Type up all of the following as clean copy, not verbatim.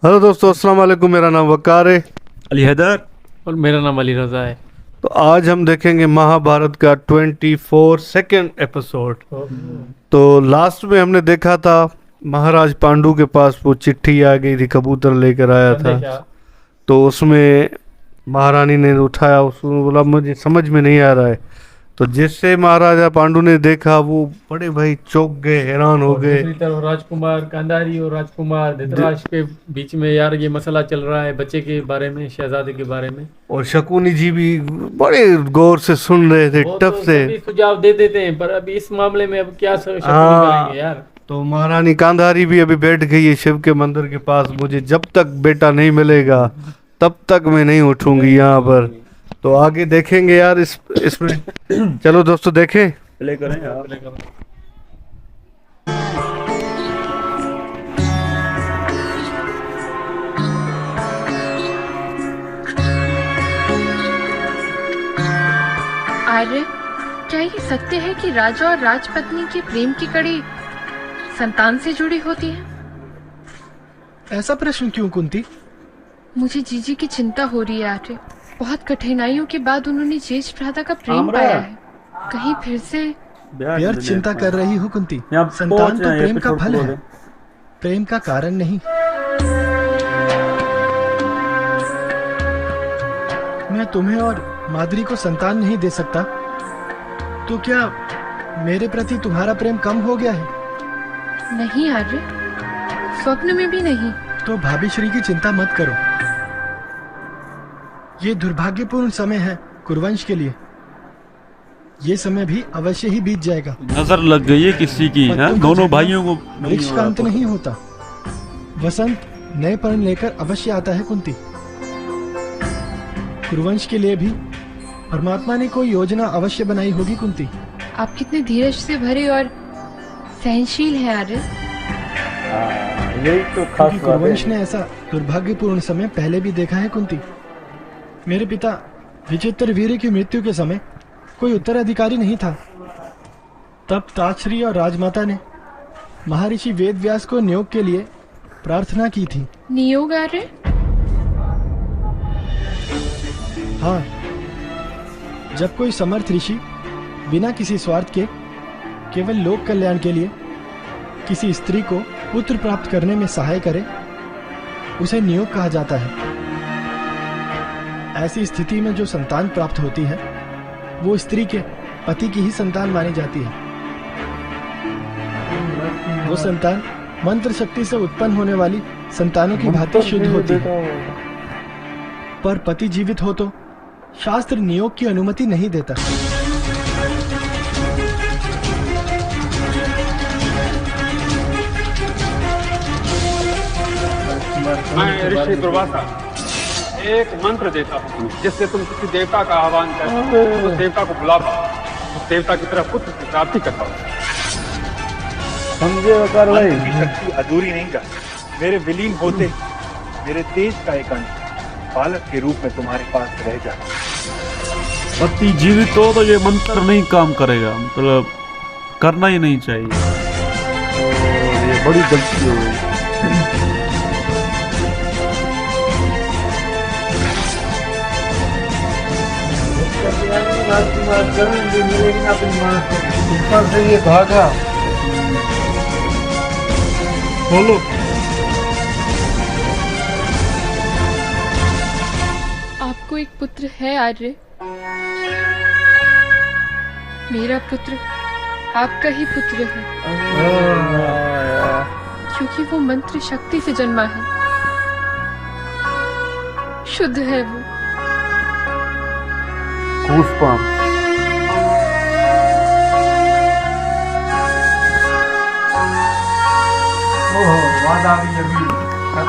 Hello दोस्तों, अस्सलाम वालेकुम। मेरा नाम वकार है अली हैदर। और मेरा नाम अली रज़ा है। तो आज हम देखेंगे महाभारत का 24 एपिसोड। तो लास्ट में हमने देखा था महाराज पांडु के पास वो चिट्ठी आ गई थी, कबूतर लेकर आया था। तो उसमें महारानी ने उठाया, उसने बोला मुझे समझ में नहीं आ रहा है। तो जिससे महाराजा पांडु ने देखा वो बड़े भाई चौंक गए, हैरान हो गए। दूसरी तरफ राजकुमार गांधारी और राजकुमार धृतराष्ट्र के बीच में यार ये मसला चल रहा है बच्चे के बारे में, शहजादे के बारे में। और शकुनी जी भी बड़े गौर से सुन रहे थे, वो टफ तो से। सभी सुझाव दे देते हैं, पर अभी इस मामले में अब क्या शकुनी करेंगे यार। तो महारानी गांधारी भी अभी बैठ गई है शिव के मंदिर के पास। मुझे जब तक बेटा नहीं मिलेगा तब तक मैं नहीं उठूंगी यहाँ पर। तो आगे देखेंगे यार इसमें। चलो दोस्तों देखें। प्ले करें यार। आर्य, क्या ये सत्य है कि राजा और राजपत्नी के प्रेम की कड़ी संतान से जुड़ी होती है? ऐसा प्रश्न क्यों कुंती? मुझे जीजी की चिंता हो रही है आर्य। बहुत कठिनाइयों के बाद उन्होंने ज्येष्ठ भ्राता का प्रेम पाया है। कहीं फिर से व्यर्थ चिंता कर रही हो कुंती। यहाँ संतान तो पहुंच प्रेम का एपिसोड फल पूरा है, प्रेम का कारण नहीं। मैं तुम्हें और माधुरी को संतान नहीं दे सकता, तो क्या मेरे प्रति तुम्हारा प्रेम कम हो गया है? नहीं आर्य, स्वप्न में भी नहीं। तो भाभी श्री की चिंता मत करो। ये दुर्भाग्यपूर्ण समय है कुरुवंश के लिए। ये समय भी अवश्य ही बीत जाएगा। नजर लग गई है किसी की है? दोनों भाइयों को वृक्ष का अंत नहीं होता। वसंत नए पर्ण लेकर अवश्य आता है कुंती। कुरुवंश के लिए भी परमात्मा ने कोई योजना अवश्य बनाई होगी कुंती। आप कितने धीरज से भरे और सहनशील हैं आर्य। यही तो क्योंकि कुरुवंश ने ऐसा दुर्भाग्यपूर्ण समय पहले भी देखा है कुंती। मेरे पिता विचित्र वीर की मृत्यु के समय कोई उत्तराधिकारी नहीं था। तब ताजश्री और राजमाता ने महर्षि वेद व्यास को नियोग के लिए प्रार्थना की थी। नियोग आर्य? हाँ, जब कोई समर्थ ऋषि बिना किसी स्वार्थ के केवल लोक कल्याण के लिए किसी स्त्री को पुत्र प्राप्त करने में सहाय करे, उसे नियोग कहा जाता है। ऐसी स्थिति में जो संतान प्राप्त होती है वो स्त्री के पति की ही संतान मानी जाती है। वो संतान मंत्र शक्ति से उत्पन्न होने वाली संतानों की भांति शुद्ध होती है। पर पति जीवित हो तो शास्त्र नियोग की अनुमति नहीं देता। मैं ऋषि दुर्वासा एक मंत्र देता हूँ जिससे तुम किसी देवता का आह्वान कर उस देवता को बुला पाओ, उस देवता की तरफ पुत्र की प्राप्ति कर पाओ। समझे वकार भाई? की शक्ति अधूरी नहीं कर। मेरे विलीन होते मेरे तेज का एक अंश बालक के रूप में तुम्हारे पास रह जाए। पति जीवित हो तो ये मंत्र नहीं काम करेगा, मतलब करना ही नहीं चाहिए। ये बड़ी गलती हो गई। ऊपर से ये भागा। बोलो। आपको एक पुत्र है आर्य। मेरा पुत्र आपका ही पुत्र है, क्योंकि वो मंत्र शक्ति से जन्मा है। शुद्ध है वो।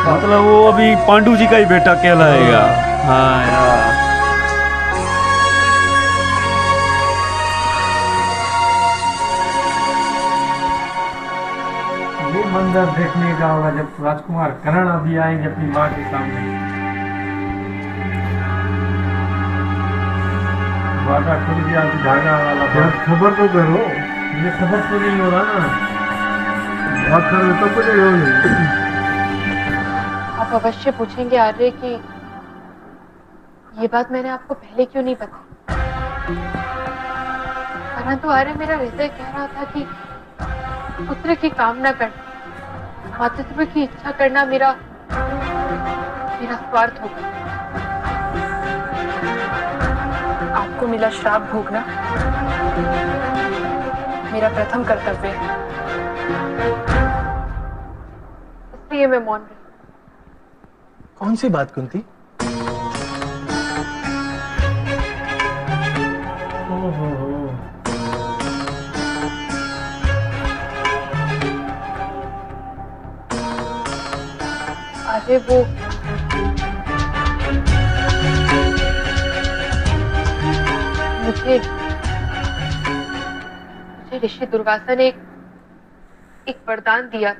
मतलब वो अभी पांडु जी का ही बेटा कहलाएगा। हाँ यार, ये मंजर देखने का होगा जब राजकुमार कर्ण अभी आएंगे अपनी माँ के सामने। वादा खुल गया अभी धागा वाला। खबर तो करो, ये खबर तो नहीं हो रहा ना। बात करो तो कुछ हो नहीं। आप अवश्य पूछेंगे आर्य कि ये बात मैंने आपको पहले क्यों नहीं बताई, परंतु आर्य मेरा हृदय कह रहा था कि पुत्र की कामना करना, मातृत्व की इच्छा करना मेरा स्वार्थ होगा। आपको मिला श्राप भोगना मेरा प्रथम कर्तव्य है, इसलिए मैं मौन रही। कौन सी बात कुंती? अरे वो मुझे ऋषि दुर्वासा ने एक वरदान दिया था।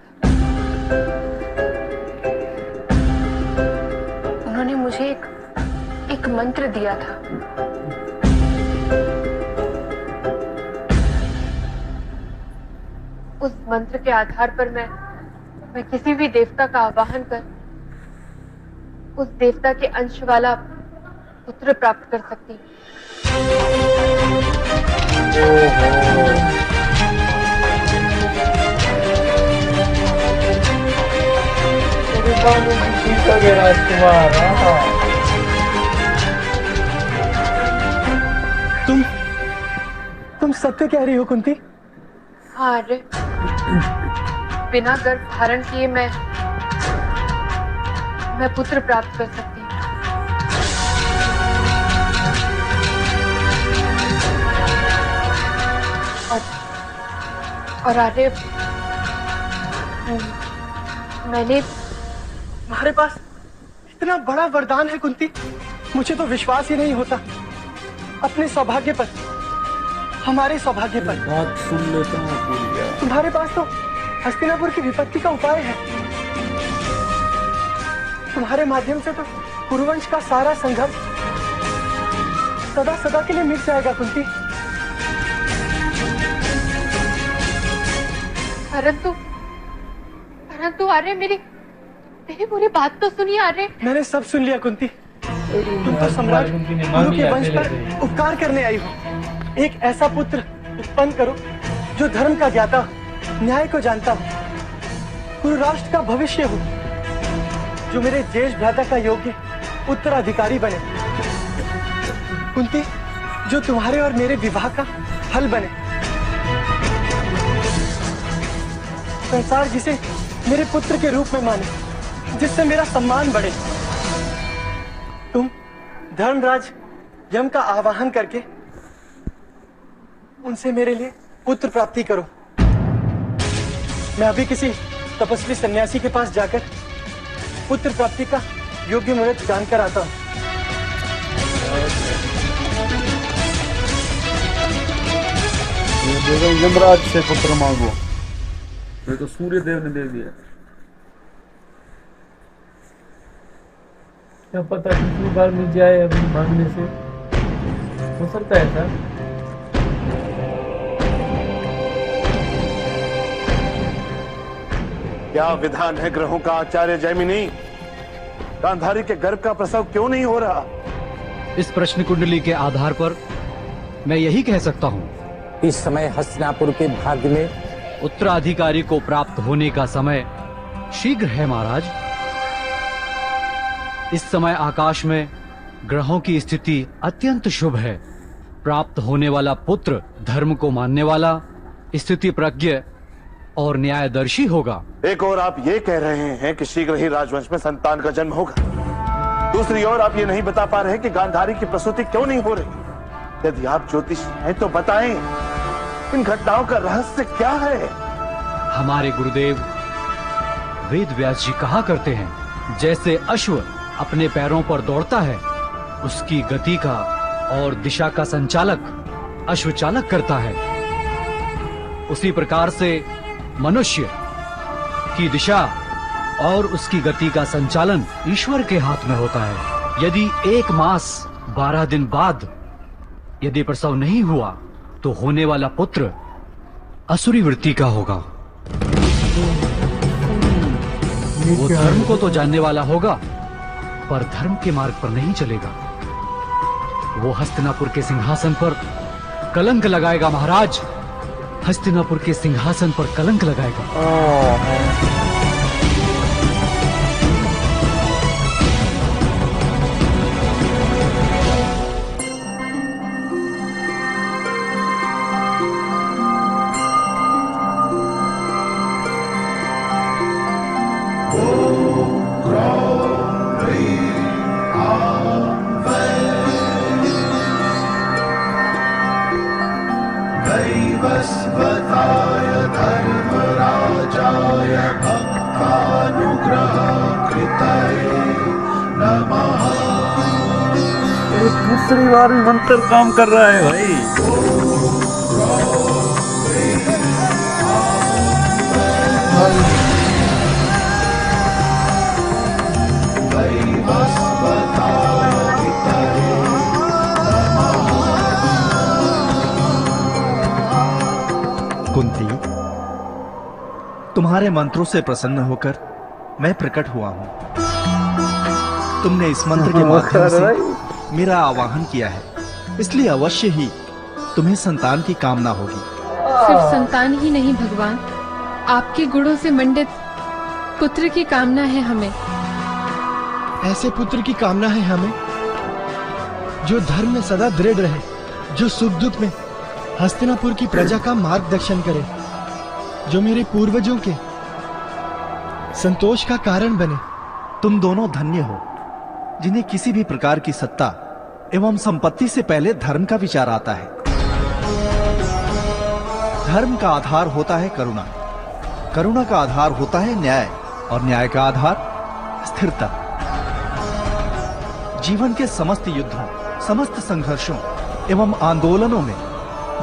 उन्होंने मुझे एक मंत्र दिया था। उस मंत्र के आधार पर मैं किसी भी देवता का आवाहन कर उस देवता के अंश वाला पुत्र प्राप्त कर सकती हूँ। तुम सत्य कह रही हो कुंती? हाँ अरे, बिना गर्भ धारण किए मैं पुत्र प्राप्त कर सकती हूँ। और आर्य, मैंने तुम्हारे पास इतना बड़ा वरदान है कुंती, मुझे तो विश्वास ही नहीं होता। अपने सौभाग्य पर, हमारे सौभाग्य पर बात सुन लेता हूँ पूरी यार। तुम्हारे पास तो हस्तिनापुर की विपत्ति का उपाय है। तुम्हारे माध्यम से तो कुरुवंश का सारा संघर्ष सदा सदा के लिए मिट जाएगा कुंती। परंतु आर्य, मेरी पूरी बात तो सुनिए आर्य। मैंने सब सुन लिया कुंती। तुम तो सम्राट कुरु के वंश पर उपकार करने आई हो। एक ऐसा पुत्र उत्पन्न करो जो धर्म का ज्ञाता, न्याय को जानता हो, कुरु राष्ट्र का भविष्य हो, जो मेरे ज्येष्ठ भ्राता का योग्य उत्तराधिकारी बने। कुंती, जो तुम्हारे और मेरे विवाह का फल बने। संसार जिसे मेरे पुत्र के रूप में माने, जिससे मेरा सम्मान बढ़े। तुम धर्मराज यम का आवाहन करके उनसे मेरे लिए पुत्र प्राप्ति करो। मैं अभी किसी तपस्वी सन्यासी के पास जाकर पुत्र प्राप्ति का योग्य मुहूर्त जानकर आता हूँ। यमराज से पुत्र मांगो, ये तो सूर्य देव ने दे दिया। क्या पता कितनी बार मिल जाए अभी मांगने से, हो सकता है सर। क्या विधान है ग्रहों का आचार्य जैमिनी? गांधारी के गर्भ का प्रसव क्यों नहीं हो रहा? इस प्रश्न कुंडली के आधार पर मैं यही कह सकता हूँ, इस समय हस्तिनापुर के भाग्य में उत्तराधिकारी को प्राप्त होने का समय शीघ्र है महाराज। इस समय आकाश में ग्रहों की स्थिति अत्यंत शुभ है। प्राप्त होने वाला पुत्र धर्म को मानने वाला, स्थिति प्रज्ञ और न्यायदर्शी होगा। एक और आप ये कह रहे हैं कि शीघ्र ही राजवंश में संतान का जन्म होगा, दूसरी ओर आप ये नहीं बता पा रहे कि गांधारी की प्रसूति क्यों नहीं हो रही। यदि आप ज्योतिष हैं तो बताएं, इन घटनाओं का रहस्य क्या है? हमारे गुरुदेव वेद व्यास जी कहा करते हैं, जैसे अश्व अपने पैरों पर दौड़ता है, उसकी गति का और दिशा का संचालक अश्व चालक करता है, उसी प्रकार से मनुष्य की दिशा और उसकी गति का संचालन ईश्वर के हाथ में होता है। यदि 1 मास 12 दिन बाद यदि प्रसव नहीं हुआ तो होने वाला पुत्र असुरी वृत्ति का होगा। वो धर्म को तो जानने वाला होगा, पर धर्म के मार्ग पर नहीं चलेगा। वो हस्तिनापुर के सिंहासन पर कलंक लगाएगा महाराज, हस्तिनापुर के सिंहासन पर कलंक लगाएगा। दूसरी बार भी मंत्र काम कर रहा है भाई। कुंती, तुम्हारे मंत्रों से प्रसन्न होकर मैं प्रकट हुआ हूं। तुमने इस मंत्र के माध्यम से मेरा आवाहन किया है, इसलिए अवश्य ही तुम्हें संतान की कामना होगी। सिर्फ संतान ही नहीं भगवान, आपके गुणों से मंडित पुत्र की कामना है हमें। ऐसे पुत्र की कामना है हमें जो धर्म में सदा दृढ़ रहे, जो सुख दुख में हस्तिनापुर की प्रजा का मार्गदर्शन करे, जो मेरे पूर्वजों के संतोष का कारण बने। तुम दोनों धन्य हो जिन्हें किसी भी प्रकार की सत्ता एवं संपत्ति से पहले धर्म का विचार आता है। धर्म का आधार होता है करुणा, करुणा का आधार होता है न्याय, और न्याय का आधार स्थिरता। जीवन के समस्त युद्धों, समस्त संघर्षों एवं आंदोलनों में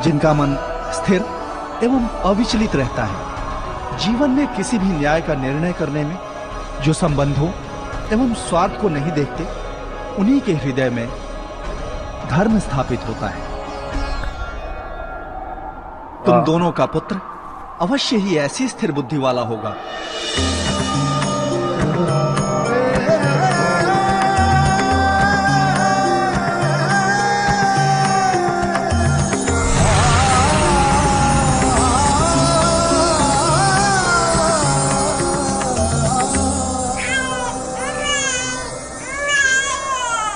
जिनका मन स्थिर एवं अविचलित रहता है, जीवन में किसी भी न्याय का निर्णय करने में जो संबंधों एवं स्वार्थ को नहीं देखते, उन्हीं के हृदय में धर्म स्थापित होता है। तुम दोनों का पुत्र अवश्य ही ऐसी स्थिर बुद्धि वाला होगा।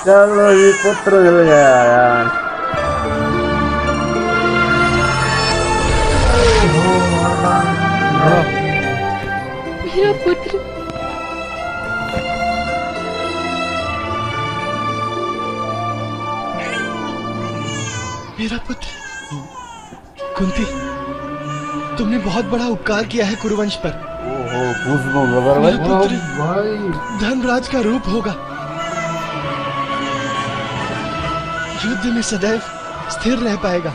चलो ये पुत्र मिल गया यार। मेरा पुत्र, मेरा पुत्र। कुंती, तुमने बहुत बड़ा उपकार किया है कुरुवंश पर। मेरा पुत्र धर्मराज का रूप होगा, युद्ध में सदैव स्थिर रह पाएगा।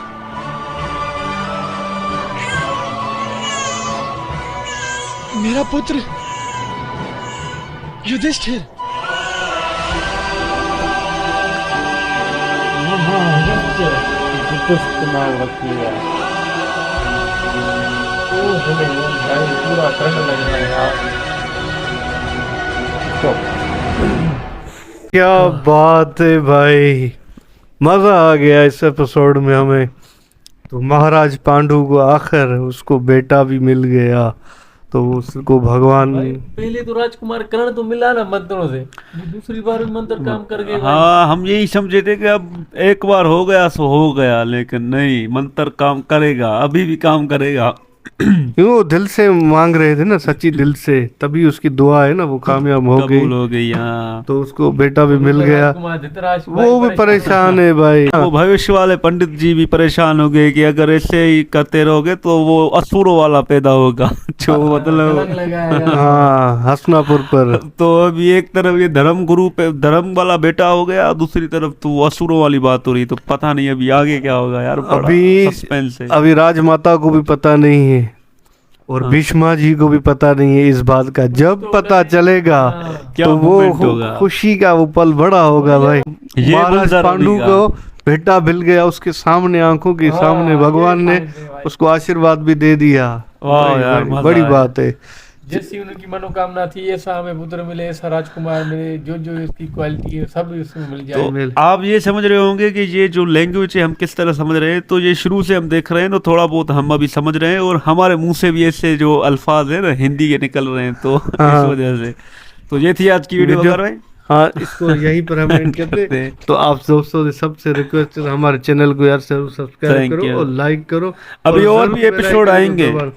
मेरा पुत्र युधिष्ठिर। पूरा करने लग रहा है यार। क्या बात है भाई, मजा आ गया इस एपिसोड में हमें। तो महाराज पांडु को आखिर उसको बेटा भी मिल गया, तो उसको भगवान पहले तो राजकुमार कर्ण तो मिला ना मंत्रों से, दूसरी बार भी मंत्र काम कर गए। हाँ, हम यही समझे थे कि अब एक बार हो गया सो हो गया, लेकिन नहीं, मंत्र काम करेगा, अभी भी काम करेगा। क्यों दिल से मांग रहे थे ना, सच्ची दिल से, तभी उसकी दुआ है ना वो कामयाब हो गई। हो गई हाँ। तो उसको बेटा भी मिल गया, वो भी परेशान है भाई। वो भविष्य वाले पंडित जी भी परेशान हो गए कि अगर ऐसे ही करते रहोगे तो वो असुरों वाला पैदा होगा, जो मतलब हाँ हस्तिनापुर पर। तो अभी एक तरफ ये धर्म गुरु पे धर्म वाला बेटा हो गया, दूसरी तरफ तो असुरों वाली बात हो रही, तो पता नहीं अभी आगे क्या होगा यार। अभी सस्पेंस है। अभी राजमाता को भी पता नहीं है और भीष्मा जी को भी पता नहीं है इस बात का। जब पता चलेगा तो वो खुशी का वो पल बड़ा होगा भाई। महाराज पांडु को बेटा मिल गया, उसके सामने आंखों के सामने भगवान ने उसको आशीर्वाद भी दे दिया। वाह यार, बड़ी बात है। जैसी उनकी मनोकामना थी ऐसा हमें पुत्र मिले, ऐसा राजकुमार मिले, जो जो इसकी क्वालिटी है सब इसमें मिल जाए। तो आप ये समझ रहे होंगे कि ये जो लैंग्वेज है हम किस तरह समझ रहे हैं, तो ये शुरू से हम देख रहे हैं तो थोड़ा बहुत हम अभी समझ रहे हैं, और हमारे मुंह से भी ऐसे जो अल्फाज है ना हिंदी के निकल रहे हैं, तो इस वजह से। तो ये थी आज की वीडियो भाई। हाँ, इसको यहीं पर हम एंड करते हैं। तो आप दोस्तों से सबसे रिक्वेस्ट है हमारे चैनल को यार जरूर सब्सक्राइब करो और लाइक करो। अभी और भी एपिसोड आएंगे।